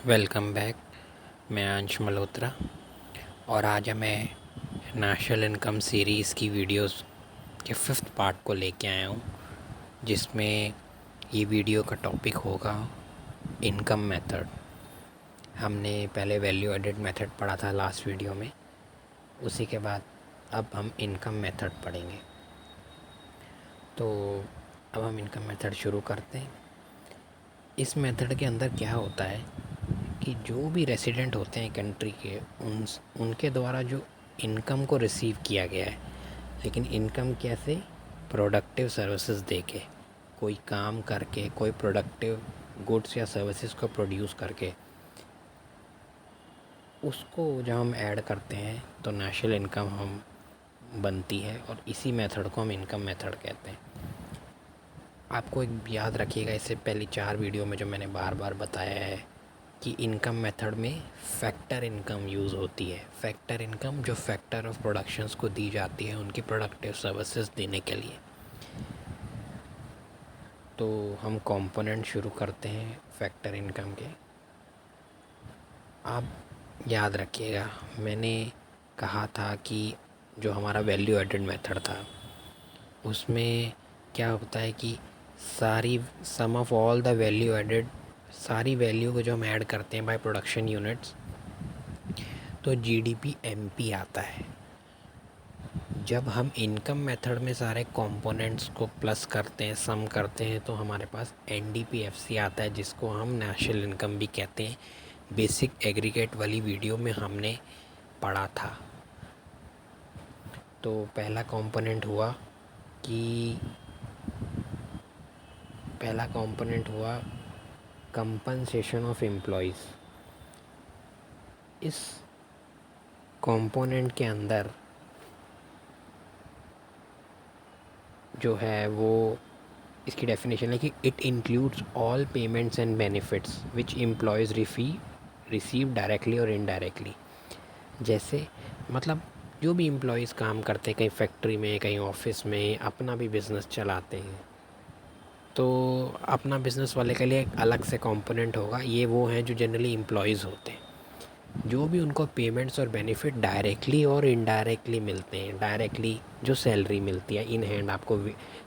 Welcome back. मैं अंश मल्होत्रा और आज मैं नेशनल इनकम सीरीज़ की वीडियोस के फिफ्थ पार्ट को लेके आया हूँ, जिसमें ये वीडियो का टॉपिक होगा इनकम मेथड। हमने पहले वैल्यू एडेड मेथड पढ़ा था लास्ट वीडियो में, उसी के बाद अब हम इनकम मेथड पढ़ेंगे। तो अब हम इनकम मेथड शुरू करते हैं। इस मेथड के अंदर क्या होता है कि जो भी रेसिडेंट होते हैं कंट्री के उनके द्वारा जो इनकम को रिसीव किया गया है, लेकिन इनकम कैसे? प्रोडक्टिव सर्विसेज देके, कोई काम करके, कोई प्रोडक्टिव गुड्स या सर्विसेज को प्रोड्यूस करके, उसको जब हम ऐड करते हैं तो नेशनल इनकम हम बनती है, और इसी मेथड को हम इनकम मेथड कहते हैं। आपको एक याद रखिएगा, इससे पहले 4 वीडियो में जो मैंने बार बार बताया है कि इनकम मेथड में फैक्टर इनकम यूज़ होती है। फैक्टर इनकम जो फैक्टर ऑफ प्रोडक्शंस को दी जाती है उनकी प्रोडक्टिव सर्विसेज देने के लिए। तो हम कंपोनेंट शुरू करते हैं फैक्टर इनकम के। आप याद रखिएगा, मैंने कहा था कि जो हमारा वैल्यू एडेड मेथड था उसमें क्या होता है कि सारी sum of all the value added, सारी वैल्यू को जो हम ऐड करते हैं बाय प्रोडक्शन यूनिट्स, तो जीडीपी एमपी आता है। जब हम इनकम मेथड में सारे कंपोनेंट्स को प्लस करते हैं, सम करते हैं, तो हमारे पास एनडीपीएफसी आता है, जिसको हम नेशनल इनकम भी कहते हैं। बेसिक एग्रीगेट वाली वीडियो में हमने पढ़ा था। तो पहला कंपोनेंट हुआ कंपनसेशन ऑफ एम्प्लॉयज़। इस कंपोनेंट के अंदर जो है वो, इसकी डेफिनेशन है कि it includes all payments and benefits which employees receive directly और इनडायरेक्टली। जैसे मतलब जो भी एम्प्लॉयज़ काम करते हैं, कहीं फैक्ट्री में, कहीं ऑफिस में, अपना भी बिज़नेस चलाते हैं, तो अपना बिज़नेस वाले के लिए एक अलग से कंपोनेंट होगा। ये वो हैं जो जनरली एम्प्लॉयज़ होते हैं, जो भी उनको पेमेंट्स और बेनिफिट डायरेक्टली और इनडायरेक्टली मिलते हैं। डायरेक्टली जो सैलरी मिलती है इन हैंड आपको,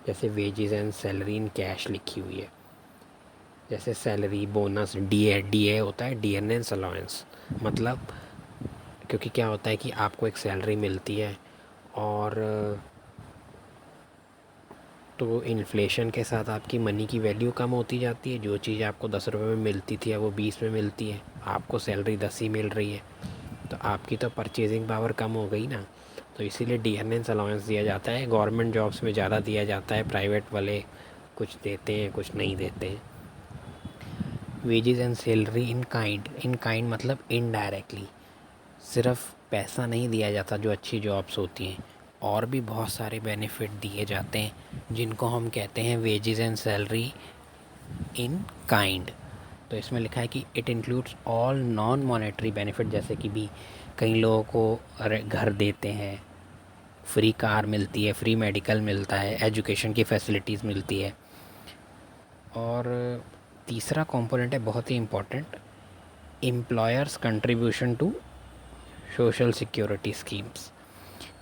जैसे wages and salary in cash लिखी हुई है, जैसे सैलरी, बोनस, डीए होता है, डियरनेस अलाउंस। मतलब क्योंकि क्या होता है कि आपको एक सैलरी मिलती है, और तो इन्फ्लेशन के साथ आपकी मनी की वैल्यू कम होती जाती है। जो चीज़ आपको 10 रुपये में मिलती थी अब वो 20 में मिलती है, आपको सैलरी 10 ही मिल रही है, तो आपकी तो परचेजिंग पावर कम हो गई ना। तो इसीलिए डियरनेस अलाउंस दिया जाता है। गवर्नमेंट जॉब्स में ज़्यादा दिया जाता है, प्राइवेट वाले कुछ देते हैं, कुछ नहीं देते हैं। Wages and salary in kind मतलब इनडायरेक्टली, सिर्फ पैसा नहीं दिया जाता जो अच्छी जॉब्स होती हैं, और भी बहुत सारे बेनिफिट दिए जाते हैं जिनको हम कहते हैं wages and salary in kind. तो इसमें लिखा है कि it includes all non monetary benefit, जैसे कि भी कई लोगों को घर देते हैं, फ्री कार मिलती है, फ्री मेडिकल मिलता है, एजुकेशन की फैसिलिटीज़ मिलती है। और तीसरा कंपोनेंट है बहुत ही important, employers contribution to social security schemes.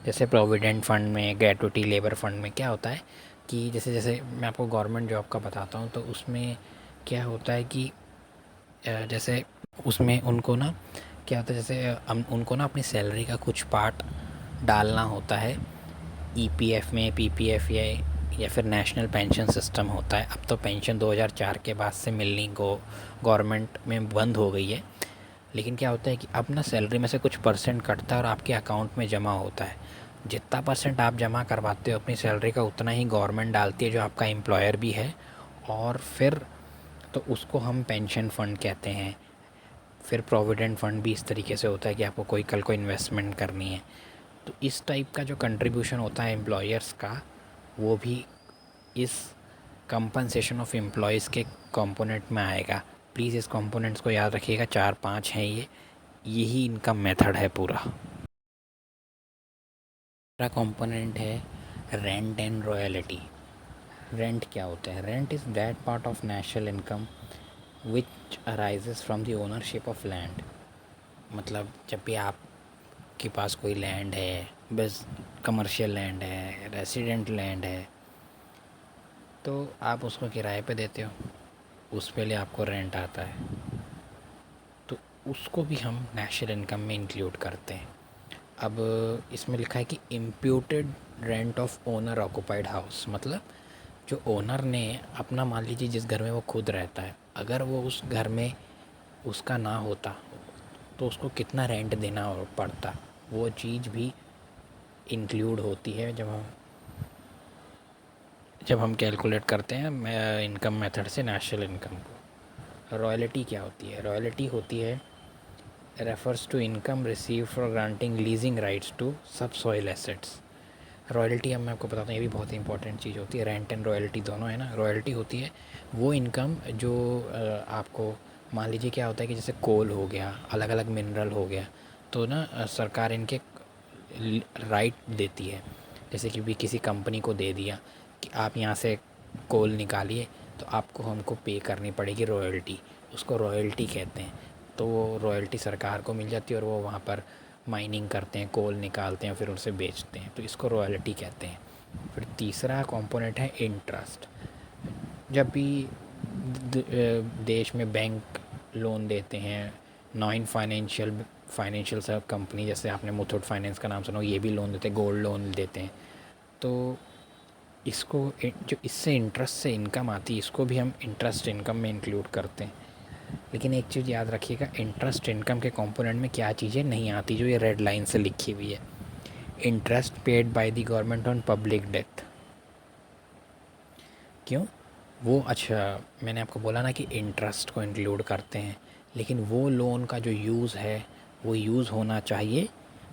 जैसे प्रोविडेंट फ़ंड में, ग्रेट्युटी लेबर फंड में क्या होता है कि जैसे जैसे मैं आपको गवर्नमेंट जॉब का बताता हूँ, तो उसमें क्या होता है कि जैसे उसमें उनको ना क्या होता है, जैसे उनको ना अपनी सैलरी का कुछ पार्ट डालना होता है ईपीएफ में, पीपीएफ, या फिर नेशनल पेंशन सिस्टम होता है। अब तो पेंशन 2004 के बाद से मिलनी गवर्नमेंट में बंद हो गई है, लेकिन क्या होता है कि अब ना सैलरी में से कुछ परसेंट कटता है और आपके अकाउंट में जमा होता है। जितना परसेंट आप जमा करवाते हो अपनी सैलरी का, उतना ही गवर्नमेंट डालती है, जो आपका एम्प्लॉयर भी है। और फिर तो उसको हम पेंशन फ़ंड कहते हैं। फिर प्रोविडेंट फ़ंड भी इस तरीके से होता है कि आपको कोई कल को इन्वेस्टमेंट करनी है, तो इस टाइप का जो कंट्रीब्यूशन होता है एम्प्लॉयर्स का, वो भी इस कंपनसेशन ऑफ एम्प्लॉयज़ के कंपोनेंट में आएगा। प्लीज़ इस कंपोनेंट्स को याद रखिएगा, 4-5 हैं ये, यही इनका मेथड है पूरा। दूसरा कंपोनेंट है रेंट एंड रॉयल्टी। रेंट क्या होता है? Rent is that part of national income which arises from the ownership of land. मतलब जब भी आपके पास कोई लैंड है, बस कमर्शियल लैंड है, रेसिडेंट लैंड है, तो आप उसको किराए पे देते हो, उस पे लिए आपको रेंट आता है, तो उसको भी हम नेशनल इनकम में इंक्लूड करते हैं। अब इसमें लिखा है कि imputed rent of owner occupied house, मतलब जो ओनर ने अपना, मान लीजिए जिस घर में वो खुद रहता है, अगर वो उस घर में उसका ना होता तो उसको कितना रेंट देना पड़ता, वो चीज़ भी इंक्लूड होती है जब हम कैलकुलेट करते हैं इनकम मेथड से नेशनल इनकम को। रॉयल्टी क्या होती है? रॉयल्टी होती है, refers to income receive for granting leasing rights to sub soil assets. Royalty, अब मैं आपको बताता हूँ, ये भी बहुत इंपॉर्टेंट चीज़ होती है। रेंट एंड रॉयल्टी दोनों है ना। रॉयल्टी होती है वो इनकम जो आपको, मान लीजिए क्या होता है कि जैसे कोल हो गया, अलग अलग मिनरल हो गया, तो ना सरकार इनके राइट देती है। जैसे कि भी किसी कंपनी को दे दिया कि आप यहाँ से कोल निकालिए, तो आपको हमको पे करनी पड़ेगी रॉयल्टी, उसको रॉयल्टी कहते हैं। तो वो रॉयल्टी सरकार को मिल जाती है और वो वहाँ पर माइनिंग करते हैं, कोल निकालते हैं, फिर उसे बेचते हैं, तो इसको रॉयल्टी कहते हैं। फिर तीसरा कंपोनेंट है इंटरेस्ट। जब भी देश में बैंक लोन देते हैं, नॉन फाइनेंशियल सब कंपनी, जैसे आपने मुथूट फाइनेंस का नाम सुना हो, ये भी लोन देते हैं, गोल्ड लोन देते हैं, तो इसको जो इससे इंटरेस्ट से इनकम आती है, इसको भी हम इंटरेस्ट इनकम में इंक्लूड करते हैं। लेकिन एक चीज़ याद रखिएगा, इंटरेस्ट इनकम के कंपोनेंट में क्या चीज़ें नहीं आती, जो ये रेड लाइन से लिखी हुई है। Interest paid by the government on public debt. क्यों? वो, अच्छा, मैंने आपको बोला ना कि इंटरेस्ट को इंक्लूड करते हैं, लेकिन वो लोन का जो यूज़ है वो यूज़ होना चाहिए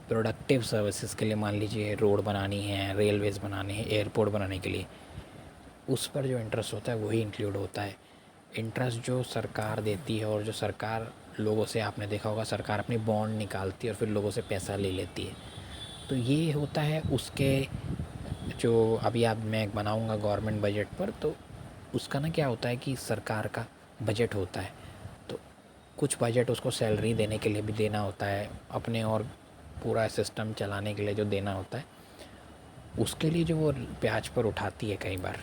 प्रोडक्टिव सर्विसेज के लिए। मान लीजिए रोड बनानी है, रेलवेज़ बनाने हैं, एयरपोर्ट बनाने के लिए, उस पर जो इंटरेस्ट होता है वही इंक्लूड होता है। इंटरेस्ट जो सरकार देती है, और जो सरकार लोगों से, आपने देखा होगा सरकार अपनी बॉन्ड निकालती है और फिर लोगों से पैसा ले लेती है, तो ये होता है उसके, जो अभी आप, मैं बनाऊंगा गवर्नमेंट बजट पर, तो उसका ना क्या होता है कि सरकार का बजट होता है, तो कुछ बजट उसको सैलरी देने के लिए भी देना होता है अपने, और पूरा सिस्टम चलाने के लिए जो देना होता है, उसके लिए जो वो ब्याज पर उठाती है कई बार,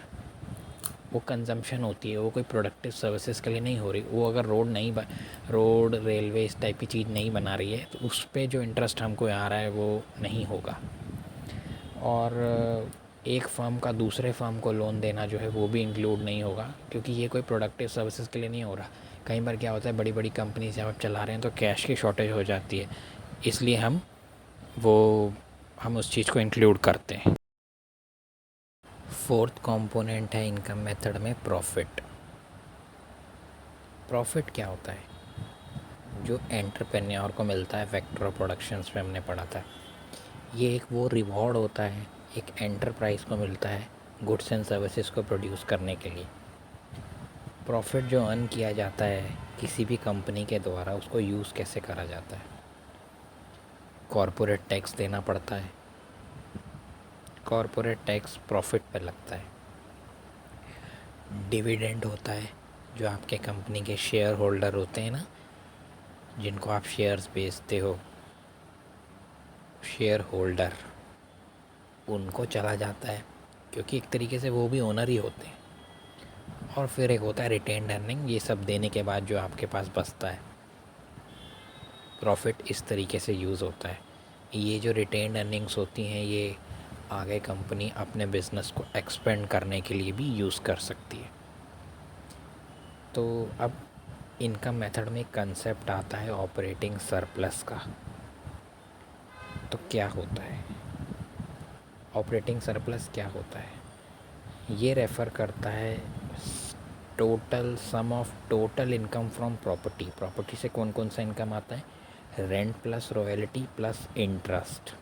वो कंजम्पशन होती है, वो कोई प्रोडक्टिव सर्विसेज के लिए नहीं हो रही। वो अगर रोड रेलवे इस टाइप की चीज़ नहीं बना रही है, तो उस पर जो इंटरेस्ट हमको आ रहा है वो नहीं होगा। और एक फर्म का दूसरे फर्म को लोन देना जो है वो भी इंक्लूड नहीं होगा, क्योंकि ये कोई प्रोडक्टिव सर्विसेज के लिए नहीं हो रहा। कई बार क्या होता है, बड़ी बड़ी कंपनी से आप चला रहे हैं तो कैश की शॉर्टेज हो जाती है, इसलिए हम उस चीज़ को इंक्लूड करते हैं। फोर्थ कंपोनेंट है इनकम मेथड में प्रॉफिट। प्रॉफिट क्या होता है? जो एंटरप्रेन्योर को मिलता है, वेक्टर ऑफ प्रोडक्शंस में हमने पढ़ा था, ये एक वो रिवॉर्ड होता है, एक एंटरप्राइज को मिलता है गुड्स एंड सर्विसेज को प्रोड्यूस करने के लिए। प्रॉफिट जो अर्न किया जाता है किसी भी कंपनी के द्वारा, उसको यूज़ कैसे करा जाता है? कॉरपोरेट टैक्स देना पड़ता है, कॉरपोरेट टैक्स प्रॉफिट पर लगता है। डिविडेंड होता है, जो आपके कंपनी के शेयर होल्डर होते हैं ना, जिनको आप शेयर्स बेचते हो, शेयर होल्डर, उनको चला जाता है, क्योंकि एक तरीके से वो भी ओनर ही होते हैं। और फिर एक होता है रिटेन्ड अर्निंग, ये सब देने के बाद जो आपके पास बचता है, प्रॉफिट इस तरीके से यूज़ होता है। ये जो रिटेन्ड अर्निंग्स होती हैं, ये आगे कंपनी अपने बिज़नेस को एक्सपेंड करने के लिए भी यूज़ कर सकती है। तो अब इनकम मेथड में कंसेप्ट आता है ऑपरेटिंग सरप्लस का। तो क्या होता है ऑपरेटिंग सरप्लस? क्या होता है? ये रेफ़र करता है total sum of total income from property. Property से कौन कौन सा इनकम आता है? Rent plus royalty plus interest,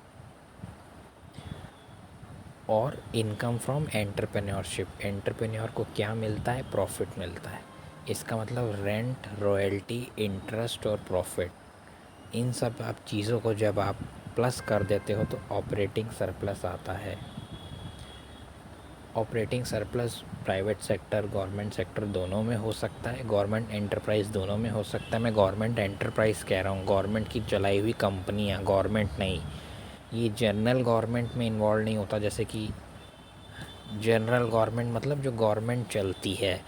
और इनकम फ्रॉम एंटरप्रेन्योरशिप। एंटरप्रेन्योर को क्या मिलता है? प्रॉफिट मिलता है। इसका मतलब रेंट, रॉयल्टी, इंटरेस्ट और प्रॉफिट, इन सब आप चीज़ों को जब आप प्लस कर देते हो तो ऑपरेटिंग सरप्लस आता है। Operating surplus private sector government sector दोनों में हो सकता है, गवर्नमेंट एंटरप्राइज़ दोनों में हो सकता है। मैं गवर्नमेंट एंटरप्राइज़ कह रहा हूँ, गवर्नमेंट की चलाई हुई कंपनियाँ, गवर्नमेंट नहीं। ये जनरल गवर्नमेंट में इन्वॉल्व नहीं होता, जैसे कि जनरल गवर्नमेंट मतलब जो गवर्नमेंट चलती है,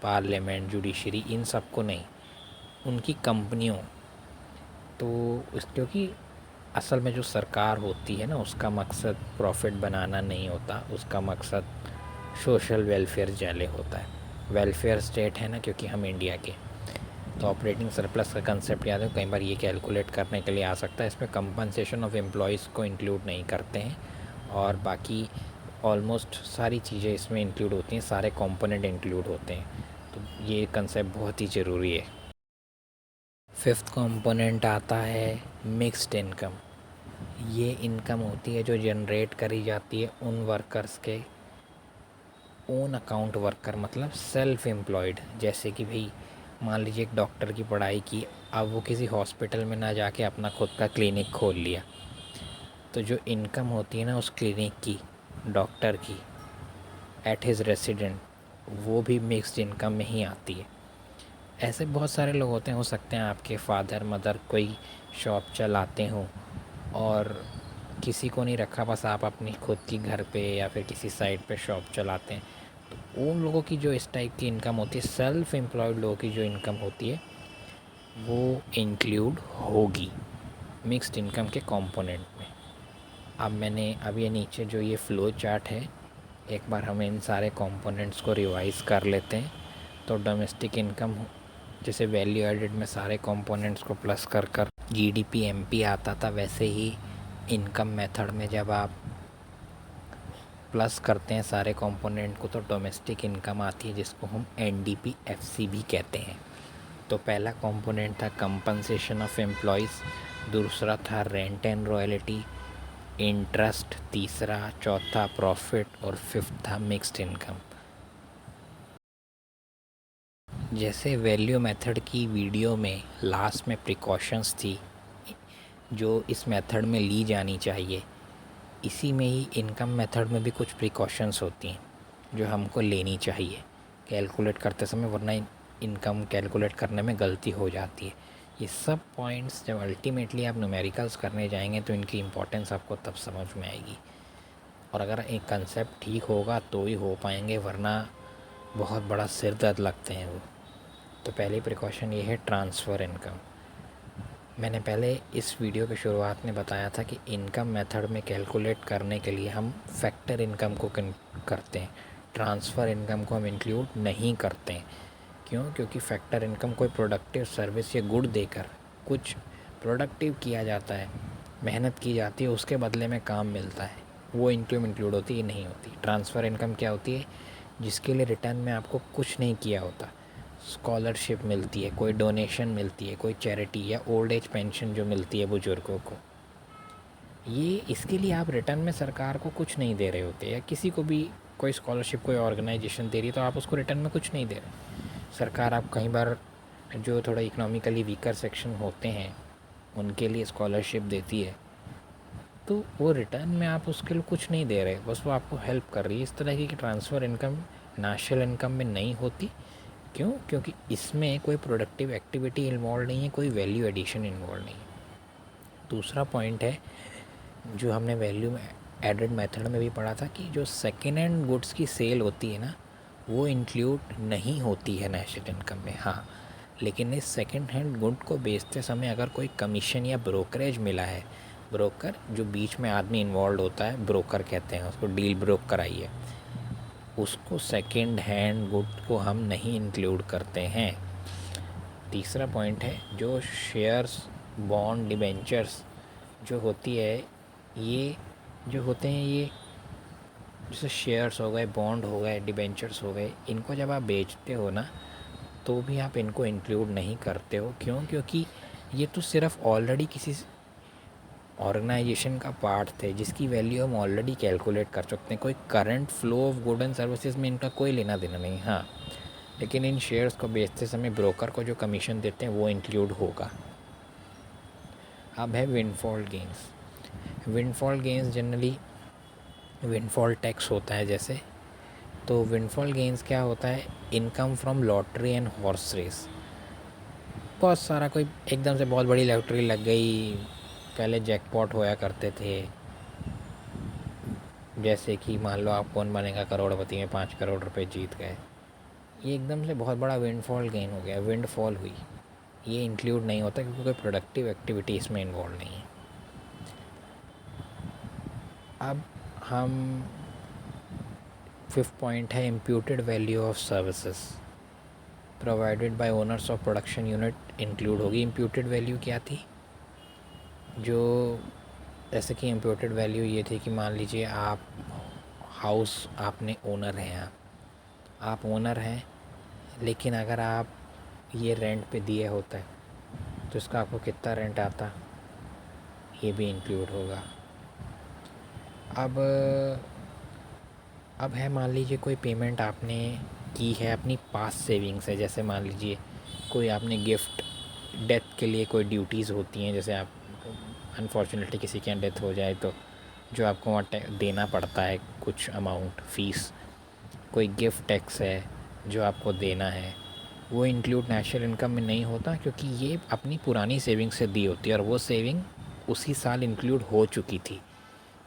पार्लियामेंट, जुडिशरी, इन सब को नहीं, उनकी कंपनियों। तो क्योंकि असल में जो सरकार होती है ना, उसका मकसद प्रॉफिट बनाना नहीं होता, उसका मकसद सोशल वेलफेयर ज़्यादा होता है। वेलफेयर स्टेट है ना, क्योंकि हम इंडिया के, तो ऑपरेटिंग सरप्लस का कंसेप्ट याद है, कई बार ये कैलकुलेट करने के लिए आ सकता है। इसमें कंपनसेशन ऑफ एम्प्लॉयज़ को इंक्लूड नहीं करते हैं, और बाकी ऑलमोस्ट सारी चीज़ें इसमें इंक्लूड होती हैं, सारे कंपोनेंट इंक्लूड होते हैं। तो ये कंसेप्ट बहुत ही ज़रूरी है। फिफ्थ कंपोनेंट आता है मिक्स्ड इनकम। ये इनकम होती है जो जनरेट करी जाती है उन वर्कर्स के ओन अकाउंट वर्कर, मतलब सेल्फ एम्प्लॉयड। जैसे कि भाई मान लीजिए एक डॉक्टर की पढ़ाई की, अब वो किसी हॉस्पिटल में ना जाके अपना खुद का क्लिनिक खोल लिया, तो जो इनकम होती है ना उस क्लिनिक की, डॉक्टर की, एट हिज रेसिडेंट, वो भी मिक्स्ड इनकम में ही आती है। ऐसे बहुत सारे लोग होते हैं, हो सकते हैं आपके फादर मदर कोई शॉप चलाते हों और किसी को नहीं रखा, बस आप अपनी खुद की घर पे या फिर किसी साइट पे शॉप चलाते हैं। तो उन लोगों की जो इस टाइप की इनकम होती है, सेल्फ एम्प्लॉयड लोगों की जो इनकम होती है, वो इंक्लूड होगी मिक्स्ड इनकम के कंपोनेंट में। अब मैंने अब ये नीचे जो ये फ़्लो चार्ट है, एक बार हम इन सारे कंपोनेंट्स को रिवाइज़ कर लेते हैं। तो डोमेस्टिक इनकम, जैसे वैल्यू एडेड में सारे कंपोनेंट्स को प्लस कर कर जीडीपी एमपी आता था, वैसे ही इनकम मेथड में जब आप प्लस करते हैं सारे कंपोनेंट को, तो डोमेस्टिक इनकम आती है, जिसको हम एनडीपी एफसी भी कहते हैं। तो पहला कंपोनेंट था कंपनसेशन ऑफ एम्प्लॉयज़, दूसरा था रेंट एंड रॉयल्टी, इंटरेस्ट तीसरा, चौथा प्रॉफिट, और फिफ्थ था मिक्स्ड इनकम। जैसे वैल्यू मेथड की वीडियो में लास्ट में प्रिकॉशंस थी जो इस मेथड में ली जानी चाहिए, इसी में ही इनकम मेथड में भी कुछ प्रिकॉशंस होती हैं जो हमको लेनी चाहिए कैलकुलेट करते समय, वरना इनकम कैलकुलेट करने में गलती हो जाती है। ये सब पॉइंट्स जब अल्टीमेटली आप न्यूमेरिकल्स करने जाएंगे तो इनकी इम्पोर्टेंस आपको तब समझ में आएगी, और अगर एक कंसेप्ट ठीक होगा तो ही हो पाएंगे, वरना बहुत बड़ा सिर दर्द लगते हैं वो। तो पहली प्रिकॉशन ये है ट्रांसफ़र इनकम। मैंने पहले इस वीडियो की शुरुआत में बताया था कि इनकम मेथड में कैलकुलेट करने के लिए हम फैक्टर इनकम को करते हैं, ट्रांसफ़र इनकम को हम इंक्लूड नहीं करते हैं। क्यों? क्योंकि फैक्टर इनकम कोई प्रोडक्टिव सर्विस या गुड देकर कुछ प्रोडक्टिव किया जाता है, मेहनत की जाती है, उसके बदले में काम मिलता है, वो इनकम इंक्लूड होती है, नहीं होती। ट्रांसफ़र इनकम क्या होती है? जिसके लिए रिटर्न में आपको कुछ नहीं किया होता, स्कॉलरशिप मिलती है, कोई डोनेशन मिलती है, कोई चैरिटी या ओल्ड एज पेंशन जो मिलती है बुज़ुर्गों को, ये इसके लिए आप रिटर्न में सरकार को कुछ नहीं दे रहे होते, या किसी को भी कोई स्कॉलरशिप कोई ऑर्गेनाइजेशन दे रही है तो आप उसको रिटर्न में कुछ नहीं दे रहे। सरकार आप कई बार जो थोड़ा इकोनॉमिकली वीकर सेक्शन होते हैं उनके लिए स्कॉलरशिप देती है, तो वो रिटर्न में आप उसके लिए कुछ नहीं दे रहे, बस वो आपको हेल्प कर रही है। इस तरह की ट्रांसफ़र इनकम नेशनल इनकम में नहीं होती। क्यों? क्योंकि इसमें कोई प्रोडक्टिव एक्टिविटी इन्वॉल्व नहीं है, कोई वैल्यू एडिशन इन्वॉल्व नहीं है। दूसरा पॉइंट है जो हमने वैल्यू एडेड मेथड में भी पढ़ा था, कि जो सेकेंड हैंड गुड्स की सेल होती है ना, वो इंक्लूड नहीं होती है नेशनल इनकम में। हाँ, लेकिन इस सेकेंड हैंड गुड को बेचते समय अगर कोई कमीशन या ब्रोकरेज मिला है, ब्रोकर जो बीच में आदमी इन्वॉल्व होता है, ब्रोकर कहते हैं उसको, डील ब्रोक कराइए, उसको सेकेंड हैंड गुड को हम नहीं इंक्लूड करते हैं। तीसरा पॉइंट है जो शेयर्स, बॉन्ड, डिबेंचर्स जो होती है, ये जो होते हैं, ये जैसे शेयर्स हो गए, बॉन्ड हो गए, डिबेंचर्स हो गए, इनको जब आप बेचते हो ना, तो भी आप इनको इंक्लूड नहीं करते हो। क्यों? क्योंकि ये तो सिर्फ ऑलरेडी किसी ऑर्गेनाइजेशन का पार्ट थे जिसकी वैल्यू हम ऑलरेडी कैलकुलेट कर सकते हैं, कोई current flow of good and services में इनका कोई लेना देना नहीं। हाँ, लेकिन इन शेयर्स को बेचते समय ब्रोकर को जो कमीशन देते हैं वो इंक्लूड होगा। अब है windfall gains. Windfall gains generally windfall tax होता है, जैसे तो विंडफॉल गेंस क्या होता है? Income from lottery and horse race. बहुत सारा कोई एकदम से बहुत बड़ी लॉटरी लग गई, पहले जैकपॉट होया करते थे, जैसे कि मान लो आप कौन बनेगा करोड़पति में 5 करोड़ रुपए जीत गए, ये एकदम से बहुत बड़ा विंडफॉल गेन हो गया, विंडफॉल हुई। ये इंक्लूड नहीं होता क्योंकि कोई प्रोडक्टिव एक्टिविटी इसमें इन्वॉल्व नहीं है। अब हम 5th पॉइंट है imputed value of services provided by owners of production unit include होगी। इम्प्यूटेड वैल्यू क्या थी? जो जैसे कि इम्प्यूटेड वैल्यू ये थी कि मान लीजिए आप हाउस आपने ओनर हैं, आप ओनर हैं, लेकिन अगर आप ये रेंट पे दिए होता है तो इसका आपको कितना रेंट आता, ये भी इंक्लूड होगा। अब है मान लीजिए कोई पेमेंट आपने की है अपनी पास सेविंग्स है, जैसे मान लीजिए कोई आपने गिफ्ट, डेथ के लिए कोई ड्यूटीज़ होती हैं, जैसे आप अनफॉर्चुनेटली किसी के यहाँ डेथ हो जाए तो जो आपको वहाँ देना पड़ता है कुछ अमाउंट फ़ीस, कोई गिफ्ट टैक्स है जो आपको देना है, वो इंक्लूड नेशनल इनकम में नहीं होता क्योंकि ये अपनी पुरानी सेविंग से दी होती है और वो सेविंग उसी साल इंक्लूड हो चुकी थी।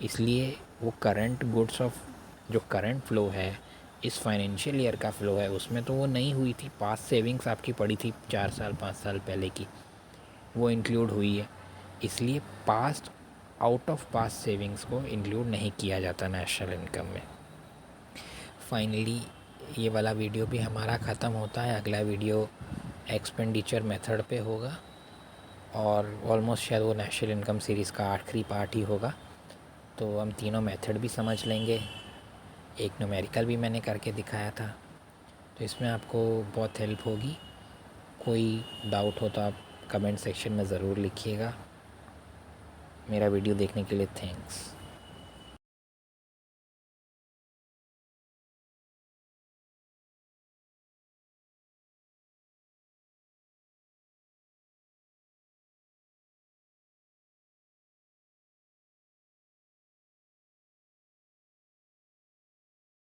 इसलिए वो करंट गुड्स ऑफ जो करंट फ्लो है, इस फाइनेंशियल ईयर का फ्लो है, उसमें तो वो नहीं हुई थी। पास्ट सेविंग्स आपकी पड़ी थी 4 साल 5 साल पहले की, वो इंक्लूड हुई है। इसलिए passed out of past savings को इंक्लूड नहीं किया जाता नेशनल इनकम में। फाइनली ये वाला वीडियो भी हमारा ख़त्म होता है। अगला वीडियो एक्सपेंडिचर मेथड पे होगा और ऑलमोस्ट शायद वो नेशनल इनकम सीरीज़ का आखिरी पार्ट ही होगा। तो हम तीनों मेथड भी समझ लेंगे, एक न्यूमेरिकल भी मैंने करके दिखाया था, तो इसमें आपको बहुत हेल्प होगी। कोई डाउट हो तो आप कमेंट सेक्शन में ज़रूर लिखिएगा। मेरा वीडियो देखने के लिए थैंक्स।